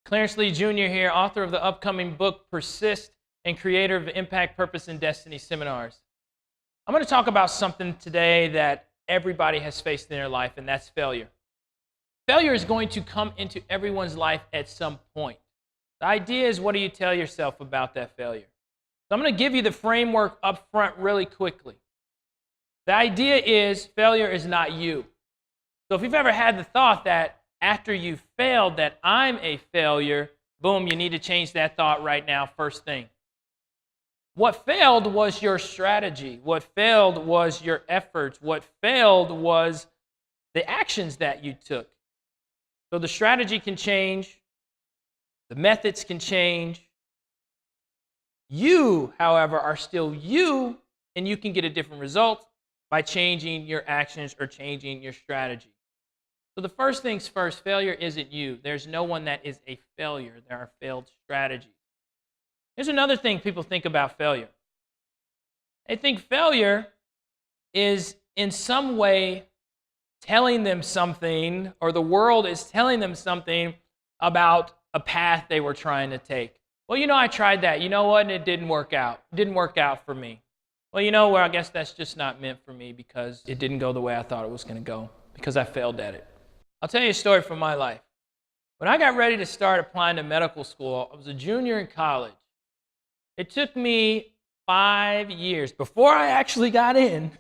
Clarence Lee Jr. here, author of the upcoming book, Persist, and creator of the Impact, Purpose, and Destiny seminars. I'm going to talk about something today that everybody has faced in their life, and that's failure. Failure is going to come into everyone's life at some point. The idea is, what do you tell yourself about that failure? So I'm going to give you the framework up front really quickly. The idea is, failure is not you. So if you've ever had the thought that after you've failed that I'm a failure, boom, you need to change that thought right now, first thing. What failed was your strategy. What failed was your efforts. What failed was the actions that you took. So the strategy can change. The methods can change. You, however, are still you, and you can get a different result by changing your actions or changing your strategy. So the first things first, failure isn't you. There's no one that is a failure. There are failed strategies. Here's another thing people think about failure. They think failure is in some way telling them something, or the world is telling them something about a path they were trying to take. Well, I tried that. You know what? And it didn't work out. It didn't work out for me. Well, I guess that's just not meant for me because it didn't go the way I thought it was going to go because I failed at it. I'll tell you a story from my life. When I got ready to start applying to medical school, I was a junior in college. It took me 5 years before I actually got in.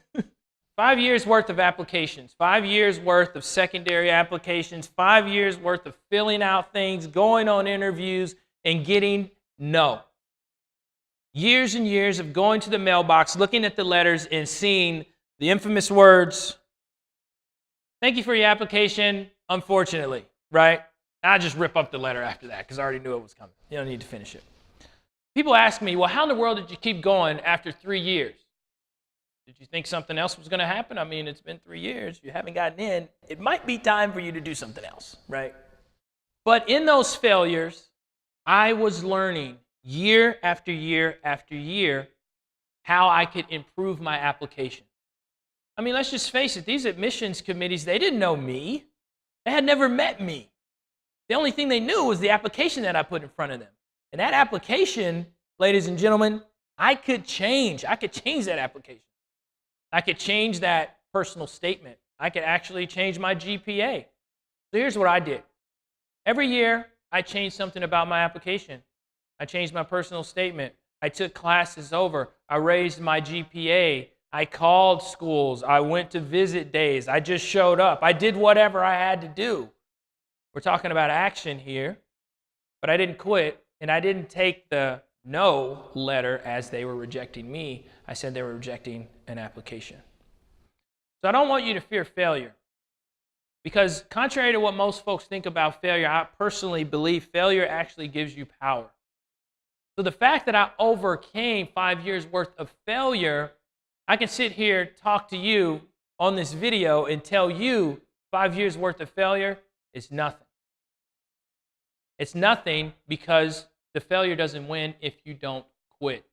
5 years worth of applications, 5 years worth of secondary applications, 5 years worth of filling out things, going on interviews, and getting no. Years and years of going to the mailbox, looking at the letters, and seeing the infamous words, "Thank you for your application, unfortunately," right? I just rip up the letter after that because I already knew it was coming. You don't need to finish it. People ask me, well, how in the world did you keep going after 3 years? Did you think something else was going to happen? I mean, it's been 3 years. You haven't gotten in. It might be time for you to do something else, right? But in those failures, I was learning year after year after year how I could improve my application. I mean, let's just face it. These admissions committees, they didn't know me. They had never met me. The only thing they knew was the application that I put in front of them. And that application, ladies and gentlemen, I could change. I could change that application. I could change that personal statement. I could actually change my GPA. So here's what I did. Every year, I changed something about my application. I changed my personal statement. I took classes over. I raised my GPA. I called schools. I went to visit days. I just showed up. I did whatever I had to do. We're talking about action here, but I didn't quit, and I didn't take the no letter as they were rejecting me. I said they were rejecting an application. So I don't want you to fear failure, because contrary to what most folks think about failure, I personally believe failure actually gives you power. So the fact that I overcame 5 years worth of failure, I can sit here, talk to you on this video, and tell you 5 years worth of failure is nothing. It's nothing because the failure doesn't win if you don't quit.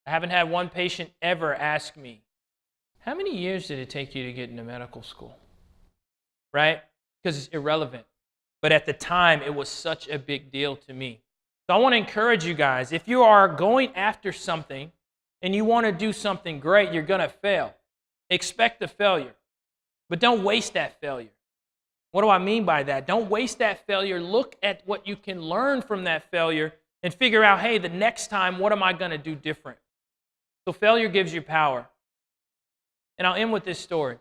I haven't had one patient ever ask me, how many years did it take you to get into medical school? Right? Because it's irrelevant. But at the time, it was such a big deal to me. So I want to encourage you guys, if you are going after something and you want to do something great, you're going to fail. Expect the failure. But don't waste that failure. What do I mean by that? Don't waste that failure. Look at what you can learn from that failure and figure out, hey, the next time, what am I going to do different? So failure gives you power. And I'll end with this story.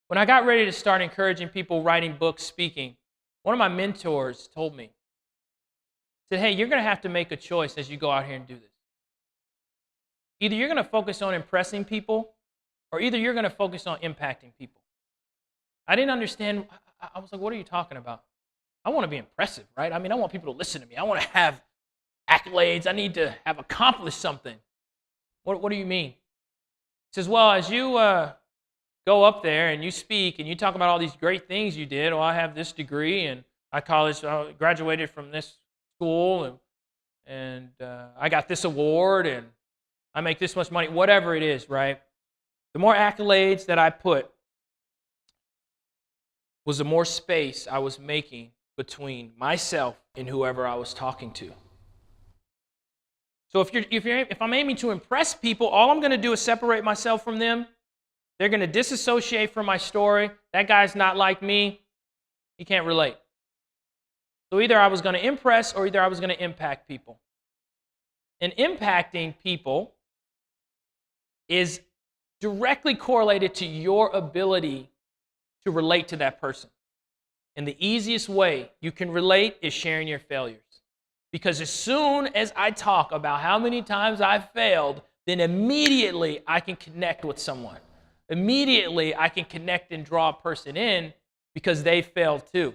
When I got ready to start encouraging people, writing books, speaking, one of my mentors told me, said, hey, you're going to have to make a choice as you go out here and do this. Either you're going to focus on impressing people, or either you're going to focus on impacting people. I didn't understand. I was like, what are you talking about? I want to be impressive, right? I mean, I want people to listen to me. I want to have accolades. I need to have accomplished something. What do you mean? He says, well, as you go up there and you speak and you talk about all these great things you did, I have this degree and I graduated from this school and I got this award and I make this much money, whatever it is, right? The more accolades that I put was the more space I was making between myself and whoever I was talking to. So if I'm aiming to impress people, all I'm going to do is separate myself from them. They're going to disassociate from my story. That guy's not like me. He can't relate. So either I was going to impress or either I was going to impact people. And impacting people is directly correlated to your ability to relate to that person. And the easiest way you can relate is sharing your failures. Because as soon as I talk about how many times I've failed, then immediately I can connect with someone. Immediately I can connect and draw a person in because they failed too.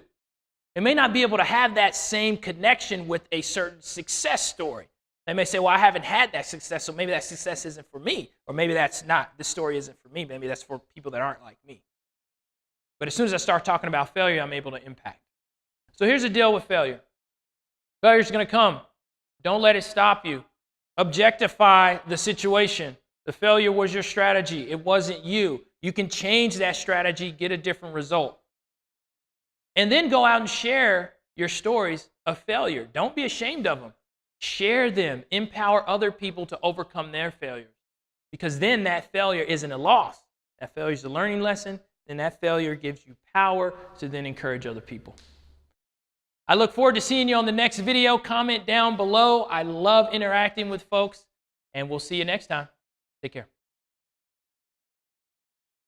They may not be able to have that same connection with a certain success story. They may say, well, I haven't had that success, so maybe that success isn't for me. Or maybe this story isn't for me. Maybe that's for people that aren't like me. But as soon as I start talking about failure, I'm able to impact. So here's the deal with failure. Failure is going to come. Don't let it stop you. Objectify the situation. The failure was your strategy. It wasn't you. You can change that strategy, get a different result. And then go out and share your stories of failure. Don't be ashamed of them. Share them. Empower other people to overcome their failures. Because then that failure isn't a loss. That failure is a learning lesson. Then that failure gives you power to then encourage other people. I look forward to seeing you on the next video. Comment down below. I love interacting with folks. And we'll see you next time. Take care.